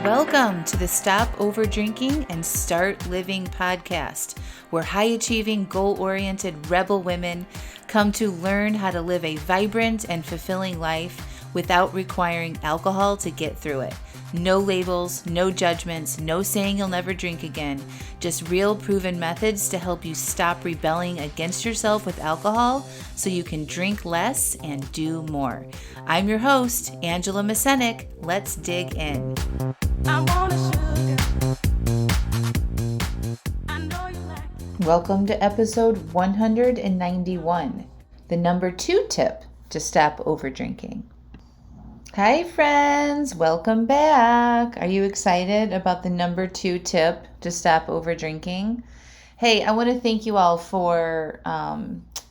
Welcome to the Stop Over Drinking and Start Living podcast, where high-achieving, goal-oriented rebel women come to learn how to live a vibrant and fulfilling life without requiring alcohol to get through it. No labels, no judgments, no saying you'll never drink again. Just real proven methods to help you stop rebelling against yourself with alcohol so you can drink less and do more. I'm your host, Angela Mascenik. Let's dig in. Welcome to episode 191, the number 2 tip to stop over drinking. Hi friends, welcome back. Are you excited about the number 2 tip to stop over drinking? Hey, I want to thank you all for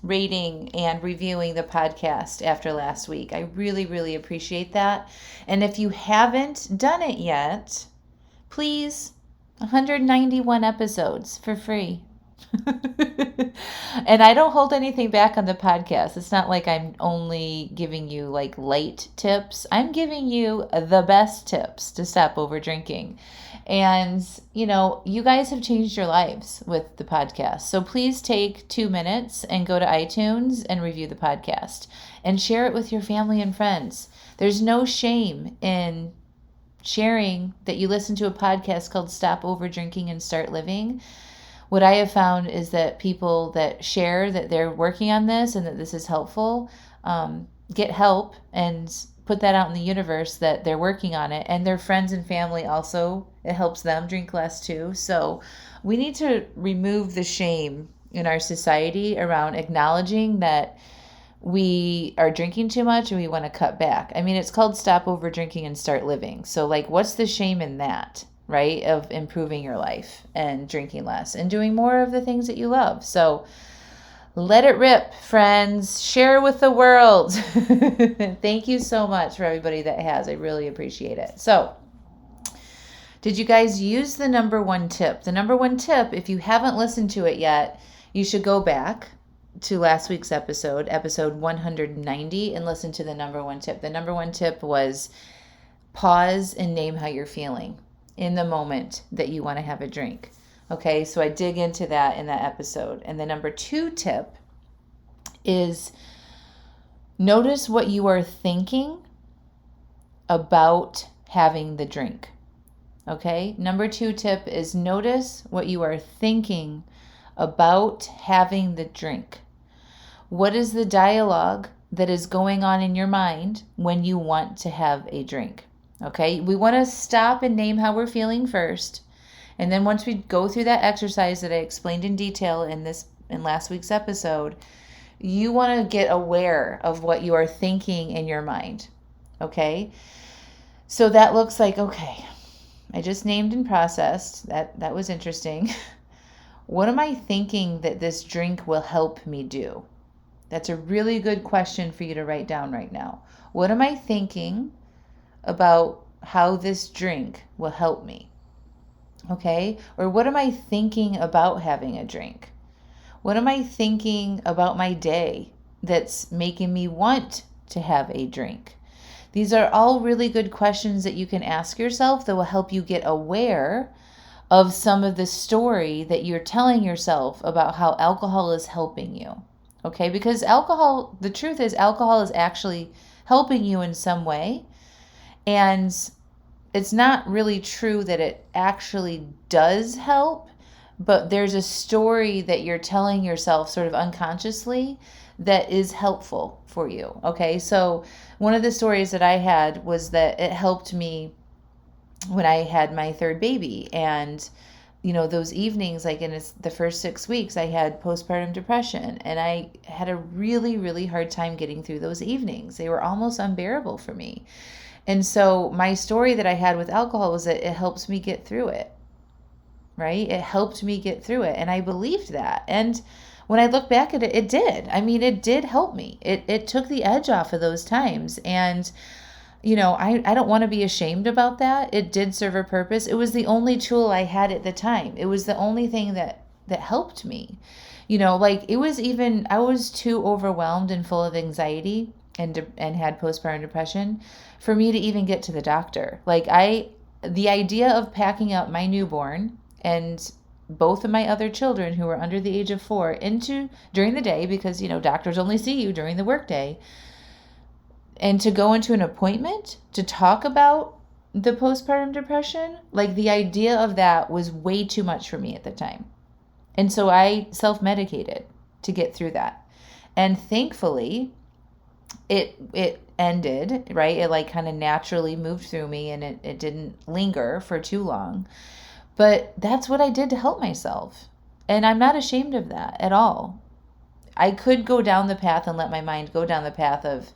rating and reviewing the podcast after last week. I really appreciate that. And if you haven't done it yet, please, 191 episodes for free. And I don't hold anything back on the podcast. It's not like I'm only giving you like light tips. I'm giving you the best tips to stop over drinking. And, you guys have changed your lives with the podcast. So please take 2 minutes and go to iTunes and review the podcast and share it with your family and friends. There's no shame in sharing that you listen to a podcast called Stop Over Drinking and Start Living. What I have found is that people that share that they're working on this and that this is helpful, get help and put that out in the universe that they're working on it. And their friends and family also, it helps them drink less too. So we need to remove the shame in our society around acknowledging that we are drinking too much and we want to cut back. I mean, it's called Stop Over Drinking and Start Living. So what's the shame in that? Right? Of improving your life and drinking less and doing more of the things that you love. So let it rip, friends. Share with the world. Thank you so much for everybody that has. I really appreciate it. So did you guys use the number 1 tip? The number 1 tip, if you haven't listened to it yet, you should go back to last week's episode 190, and listen to the number 1 tip. The number 1 tip was pause and name how you're feeling in the moment that you want to have a drink. Okay, so I dig into that in that episode. And the number 2 tip is notice what you are thinking about having the drink. Okay, number 2 tip is notice what you are thinking about having the drink. What is the dialogue that is going on in your mind when you want to have a drink? Okay, we want to stop and name how we're feeling first. And then once we go through that exercise that I explained in detail in last week's episode, you want to get aware of what you are thinking in your mind. Okay, so that looks like, okay, I just named and processed. That was interesting. What am I thinking that this drink will help me do? That's a really good question for you to write down right now. What am I thinking about how this drink will help me? Okay? Or what am I thinking about having a drink? What am I thinking about my day that's making me want to have a drink? These are all really good questions that you can ask yourself that will help you get aware of some of the story that you're telling yourself about how alcohol is helping you. Okay? Because the truth is alcohol is actually helping you in some way. And it's not really true that it actually does help, but there's a story that you're telling yourself sort of unconsciously that is helpful for you. Okay, so one of the stories that I had was that it helped me when I had my 3rd baby. And, those evenings, like in the first 6 weeks, I had postpartum depression. And I had a really hard time getting through those evenings. They were almost unbearable for me. And so my story that I had with alcohol was that it helps me get through it, right? It helped me get through it. And I believed that. And when I look back at it, it did. I mean, it did help me. It took the edge off of those times. And, I don't want to be ashamed about that. It did serve a purpose. It was the only tool I had at the time. It was the only thing that helped me. I was too overwhelmed and full of anxiety and had postpartum depression for me to even get to the doctor. I the idea of packing up my newborn and both of my other children who were under the age of 4 into during the day, because doctors only see you during the workday, and to go into an appointment to talk about the postpartum depression, like the idea of that was way too much for me at the time. And so I self-medicated to get through that. And thankfully, it ended, right? It like kind of naturally moved through me, and it didn't linger for too long. But that's what I did to help myself. And I'm not ashamed of that at all. I could go down the path and let my mind go down the path of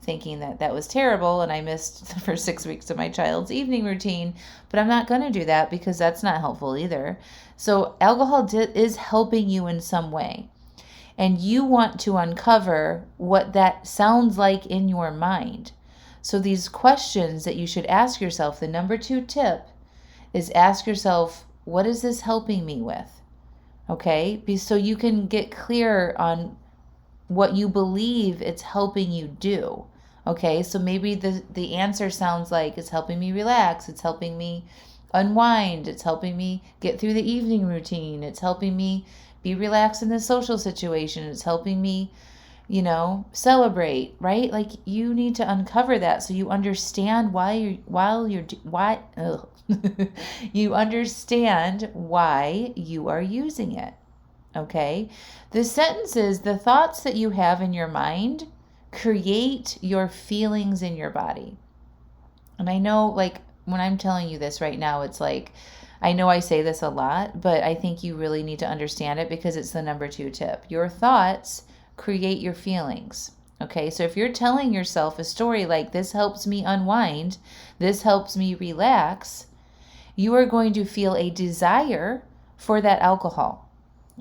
thinking that that was terrible and I missed the first 6 weeks of my child's evening routine, but I'm not going to do that because that's not helpful either. So alcohol is helping you in some way. And you want to uncover what that sounds like in your mind. So these questions that you should ask yourself, the number 2 tip is ask yourself, what is this helping me with? Okay? So you can get clear on what you believe it's helping you do. Okay? So maybe the answer sounds like it's helping me relax. It's helping me unwind. It's helping me get through the evening routine. It's helping me be relaxed in the social situation. It's helping me, celebrate, right? Like you need to uncover that so you understand you understand why you are using it. Okay? The sentence is, the thoughts that you have in your mind create your feelings in your body. And I know, like, when I'm telling you this right now, it's like, I know I say this a lot, but I think you really need to understand it because it's the number 2 tip. Your thoughts create your feelings. Okay, so if you're telling yourself a story like, this helps me unwind, this helps me relax, you are going to feel a desire for that alcohol.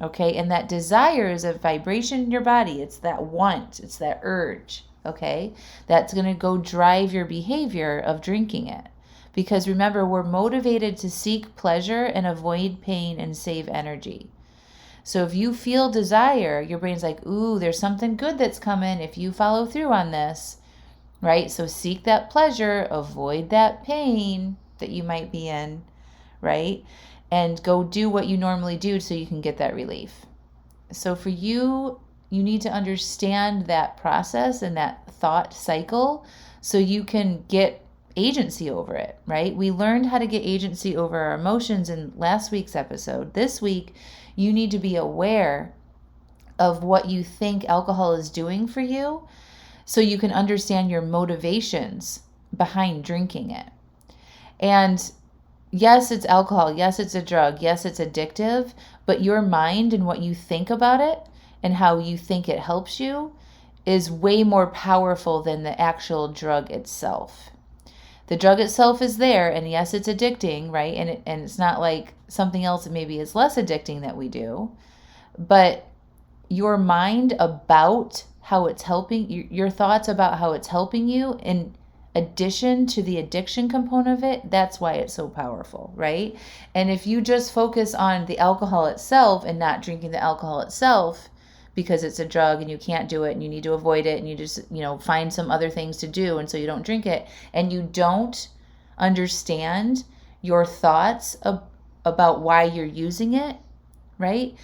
Okay, and that desire is a vibration in your body. It's that want, it's that urge. Okay, that's going to go drive your behavior of drinking it. Because remember, we're motivated to seek pleasure and avoid pain and save energy. So if you feel desire, your brain's like, ooh, there's something good that's coming if you follow through on this, right? So seek that pleasure, avoid that pain that you might be in, right? And go do what you normally do so you can get that relief. So for you, you need to understand that process and that thought cycle so you can get agency over it, right? We learned how to get agency over our emotions in last week's episode. This week, you need to be aware of what you think alcohol is doing for you so you can understand your motivations behind drinking it. And yes, it's alcohol. Yes, it's a drug. Yes, it's addictive, but your mind and what you think about it and how you think it helps you is way more powerful than the actual drug itself. The drug itself is there, and yes, it's addicting, right? And it's not like something else that maybe is less addicting that we do. But your mind about how it's helping, your thoughts about how it's helping you, in addition to the addiction component of it, that's why it's so powerful, right? And if you just focus on the alcohol itself and not drinking the alcohol itself, because it's a drug and you can't do it and you need to avoid it and you just, find some other things to do and so you don't drink it, and you don't understand your thoughts about why you're using it, right?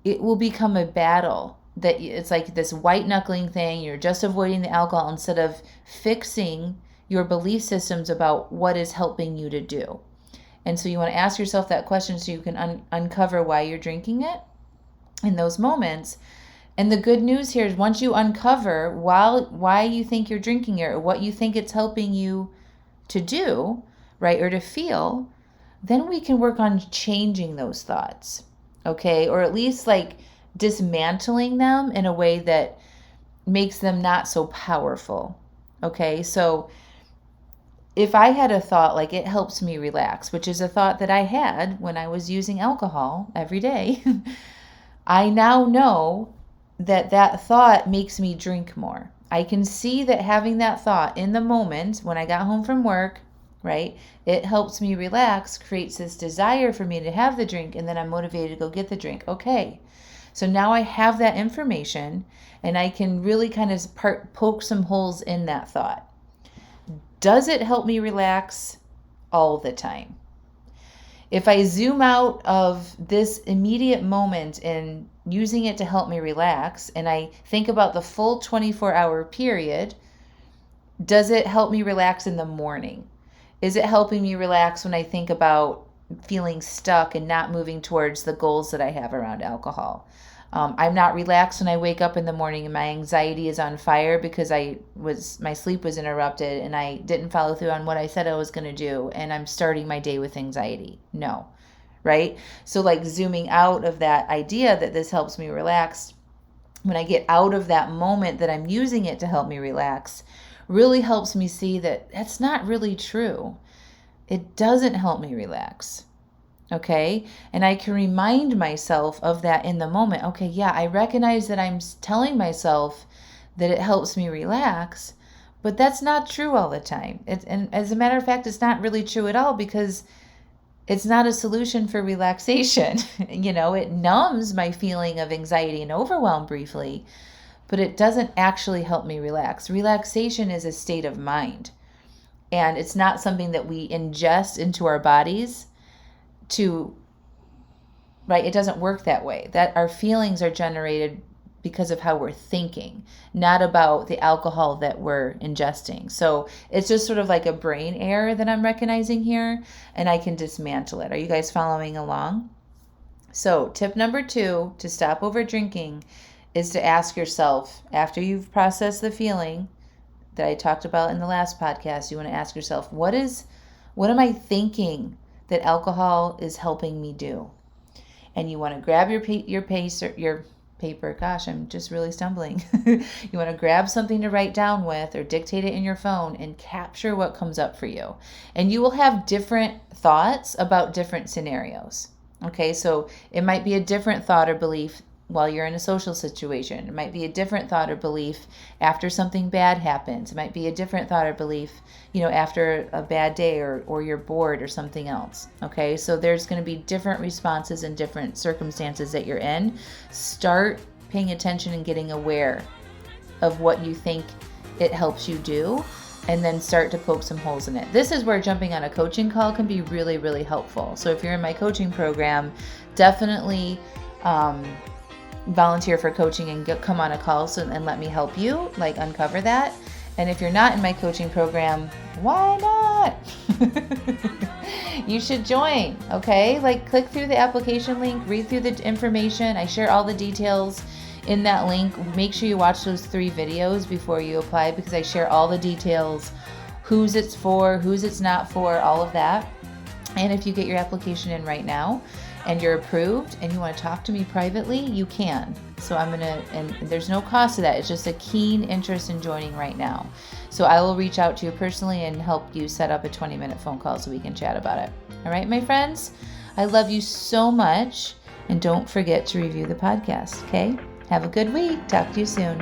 It will become a battle that it's like this white knuckling thing. You're just avoiding the alcohol instead of fixing your belief systems about what is helping you to do. And so you want to ask yourself that question so you can uncover why you're drinking it in those moments. And the good news here is once you uncover why you think you're drinking it or what you think it's helping you to do, right, or to feel, then we can work on changing those thoughts, okay? Or at least like dismantling them in a way that makes them not so powerful, okay? So if I had a thought like it helps me relax, which is a thought that I had when I was using alcohol every day, I now know that thought makes me drink more. I can see that having that thought in the moment when I got home from work, right, it helps me relax, creates this desire for me to have the drink, and then I'm motivated to go get the drink. Okay, so now I have that information and I can really kind of poke some holes in that thought. Does it help me relax? all the time. If I zoom out of this immediate moment and using it to help me relax, and I think about the full 24-hour period, does it help me relax in the morning? Is it helping me relax when I think about feeling stuck and not moving towards the goals that I have around alcohol? I'm not relaxed when I wake up in the morning and my anxiety is on fire because my sleep was interrupted and I didn't follow through on what I said I was going to do, and I'm starting my day with anxiety. No, right? So like zooming out of that idea that this helps me relax, when I get out of that moment that I'm using it to help me relax, really helps me see that that's not really true. It doesn't help me relax. Okay. And I can remind myself of that in the moment. Okay. Yeah. I recognize that I'm telling myself that it helps me relax, but that's not true all the time. And as a matter of fact, it's not really true at all, because it's not a solution for relaxation. It numbs my feeling of anxiety and overwhelm briefly, but it doesn't actually help me relax. Relaxation is a state of mind, and it's not something that we ingest into our bodies right? It doesn't work that way. That our feelings are generated because of how we're thinking, not about the alcohol that we're ingesting. So it's just sort of like a brain error that I'm recognizing here, and I can dismantle it. Are you guys following along? So tip number 2 to stop over drinking is to ask yourself, after you've processed the feeling that I talked about in the last podcast, you want to ask yourself, what am I thinking that alcohol is helping me do? And you want to grab your paper. Gosh, I'm just really stumbling. You want to grab something to write down with, or dictate it in your phone, and capture what comes up for you. And you will have different thoughts about different scenarios. Okay, so it might be a different thought or belief while you're in a social situation. It might be a different thought or belief after something bad happens. It might be a different thought or belief, after a bad day or you're bored or something else. Okay, so there's going to be different responses in different circumstances that you're in. Start paying attention and getting aware of what you think it helps you do, and then start to poke some holes in it. This is where jumping on a coaching call can be really, really helpful. So if you're in my coaching program, definitely volunteer for coaching and come on a call and let me help you uncover that. And if you're not in my coaching program, why not? You should join. Okay, click through the application link, read through the information. I share all the details in that link. Make sure you watch those 3 videos before you apply, because I share all the details, who's it's for, who's it's not for, all of that. And if you get your application in right now and you're approved and you want to talk to me privately, you can. So and there's no cost to that. It's just a keen interest in joining right now. So I will reach out to you personally and help you set up a 20-minute phone call so we can chat about it. All right, my friends, I love you so much. And don't forget to review the podcast, okay? Have a good week. Talk to you soon.